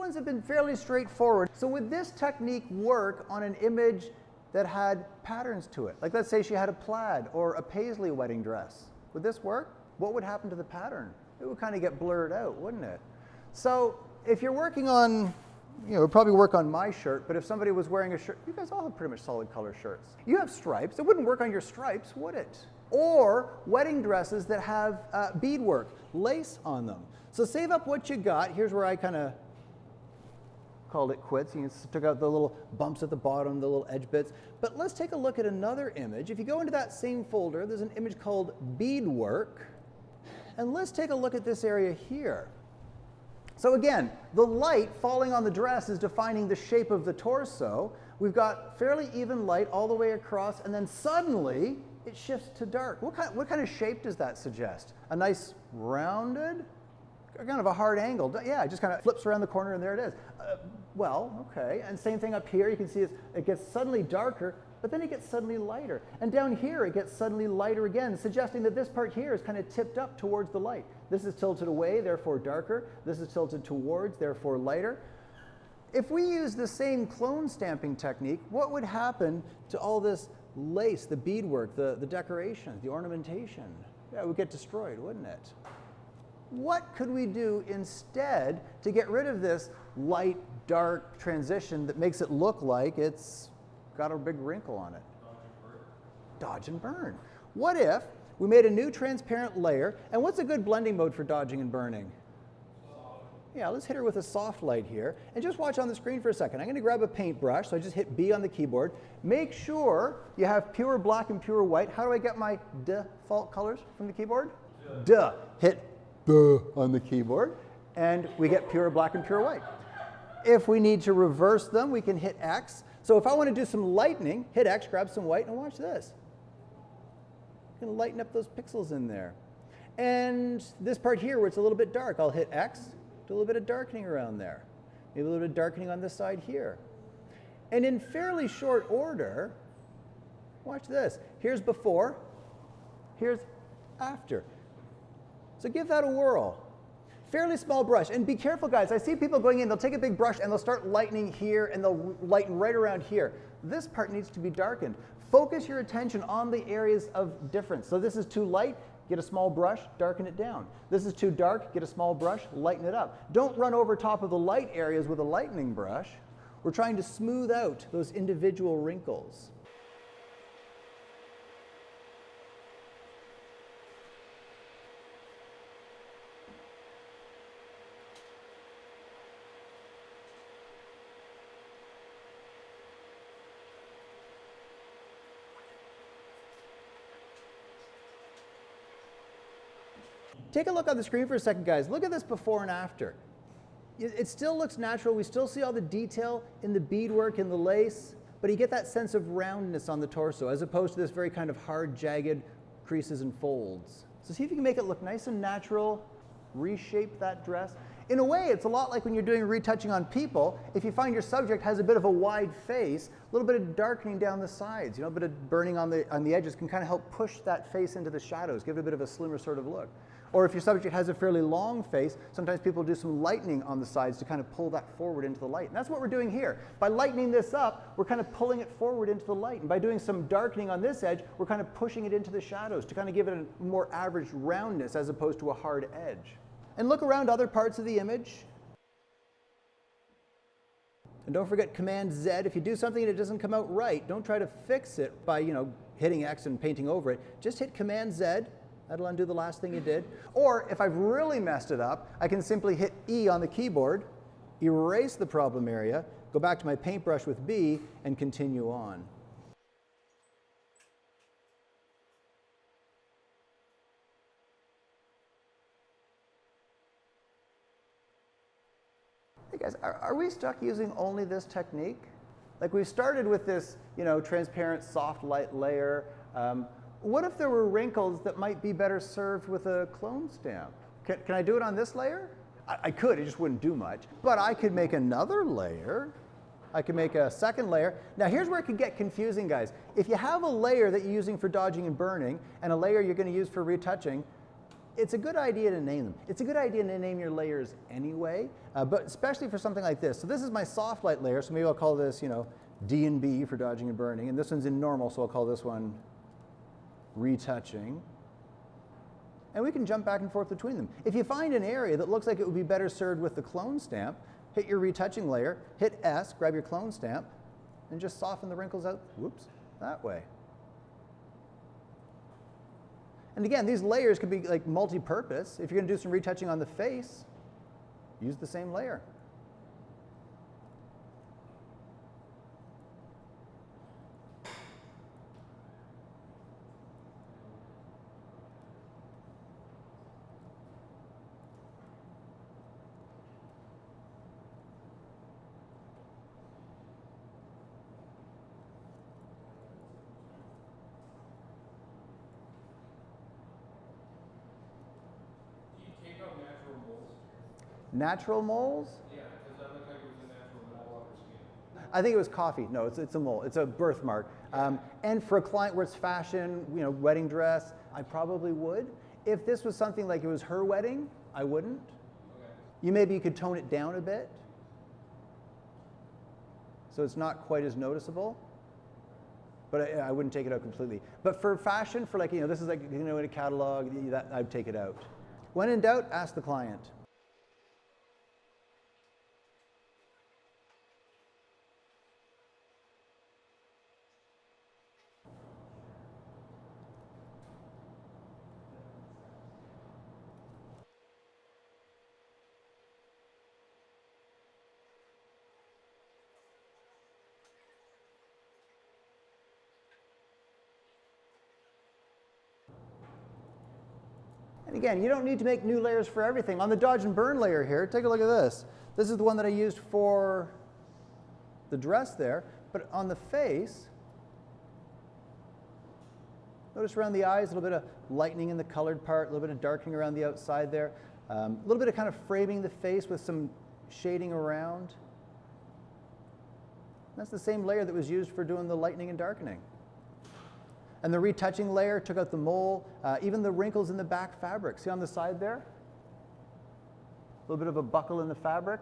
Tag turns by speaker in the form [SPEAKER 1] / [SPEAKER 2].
[SPEAKER 1] ones have been fairly straightforward. So would this technique work on an image that had patterns to it? Like let's say she had a plaid or a paisley wedding dress. Would this work? What would happen to the pattern? It would kind of get blurred out, wouldn't it? So if you're working on, it would probably work on my shirt, but if somebody was wearing a shirt, you guys all have pretty much solid color shirts. You have stripes. It wouldn't work on your stripes, would it? Or wedding dresses that have beadwork, lace on them. So save up what you got. Here's where I kind of called it quits. You took out the little bumps at the bottom, the little edge bits. But let's take a look at another image. If you go into that same folder, there's an image called beadwork. And let's take a look at this area here. So again, the light falling on the dress is defining the shape of the torso. We've got fairly even light all the way across, and then suddenly it shifts to dark. What kind of shape does that suggest? A nice rounded, kind of a hard angle. Yeah, it just kind of flips around the corner and there it is. Well, okay, and same thing up here. You can see it gets suddenly darker, but then it gets suddenly lighter. And down here it gets suddenly lighter again, suggesting that this part here is kind of tipped up towards the light. This is tilted away, therefore darker. This is tilted towards, therefore lighter. If we use the same clone stamping technique, what would happen to all this lace, the beadwork, the decorations, the ornamentation? Yeah, it would get destroyed, wouldn't it? What could we do instead to get rid of this light, dark transition that makes it look like it's got a big wrinkle on it? Dodge and burn. What if we made a new transparent layer, and what's a good blending mode for dodging and burning? Yeah, let's hit her with a soft light here, and just watch on the screen for a second. I'm going to grab a paintbrush, so I just hit B on the keyboard. Make sure you have pure black and pure white. How do I get my default colors from the keyboard? Duh. Hit B on the keyboard, and we get pure black and pure white. If we need to reverse them, we can hit X. So if I want to do some lightening, hit X, grab some white, and watch this. You can lighten up those pixels in there. And this part here where it's a little bit dark, I'll hit X, do a little bit of darkening around there. Maybe a little bit of darkening on this side here. And in fairly short order, watch this. Here's before, here's after. So give that a whirl. Fairly small brush. And be careful, guys. I see people going in, they'll take a big brush and they'll start lightening here and they'll lighten right around here. This part needs to be darkened. Focus your attention on the areas of difference. So this is too light, get a small brush, darken it down. This is too dark, get a small brush, lighten it up. Don't run over top of the light areas with a lightening brush. We're trying to smooth out those individual wrinkles. Take a look on the screen for a second, guys. Look at this before and after. It still looks natural. We still see all the detail in the beadwork, in the lace, but you get that sense of roundness on the torso as opposed to this very kind of hard, jagged creases and folds. So see if you can make it look nice and natural, reshape that dress. In a way, it's a lot like when you're doing retouching on people. If you find your subject has a bit of a wide face, a little bit of darkening down the sides, a bit of burning on the edges can kind of help push that face into the shadows, give it a bit of a slimmer sort of look. Or if your subject has a fairly long face, sometimes people do some lightening on the sides to kind of pull that forward into the light. And that's what we're doing here. By lightening this up, we're kind of pulling it forward into the light. And by doing some darkening on this edge, we're kind of pushing it into the shadows to kind of give it a more average roundness as opposed to a hard edge. And look around other parts of the image. And don't forget Command Z. If you do something and it doesn't come out right, don't try to fix it by, hitting X and painting over it. Just hit Command Z. That'll undo the last thing you did. Or if I've really messed it up, I can simply hit E on the keyboard, erase the problem area, go back to my paintbrush with B, and continue on. Hey guys, are we stuck using only this technique? Like we started with this, transparent soft light layer. What if there were wrinkles that might be better served with a clone stamp? Can I do it on this layer? I could, it just wouldn't do much. But I could make another layer. I could make a second layer. Now here's where it can get confusing, guys. If you have a layer that you're using for dodging and burning, and a layer you're going to use for retouching, It's a good idea to name them. It's a good idea to name your layers anyway, but especially for something like this. So this is my soft light layer, so maybe I'll call this, D and B for dodging and burning, and this one's in normal, so I'll call this one retouching. And we can jump back and forth between them. If you find an area that looks like it would be better served with the clone stamp, hit your retouching layer, hit S, grab your clone stamp, and just soften the wrinkles out, whoops, that way. And again, these layers could be like multi-purpose. If you're going to do some retouching on the face, use the same layer. Natural moles?
[SPEAKER 2] Yeah, because that looked like it was a natural mole on her skin.
[SPEAKER 1] I think it was coffee. No, it's a mole. It's a birthmark. And for a client where it's fashion, wedding dress, I probably would. If this was something like it was her wedding, I wouldn't. Okay. Maybe you could tone it down a bit, so it's not quite as noticeable. But I wouldn't take it out completely. But for fashion, for like, this is like, in a catalog, I'd take it out. When in doubt, ask the client. And again, you don't need to make new layers for everything. On the dodge and burn layer here, take a look at this. This is the one that I used for the dress there, but on the face, notice around the eyes, a little bit of lightening in the colored part, a little bit of darkening around the outside there, a little bit of kind of framing the face with some shading around. That's the same layer that was used for doing the lightening and darkening. And the retouching layer took out the mole, even the wrinkles in the back fabric. See on the side there? A little bit of a buckle in the fabric.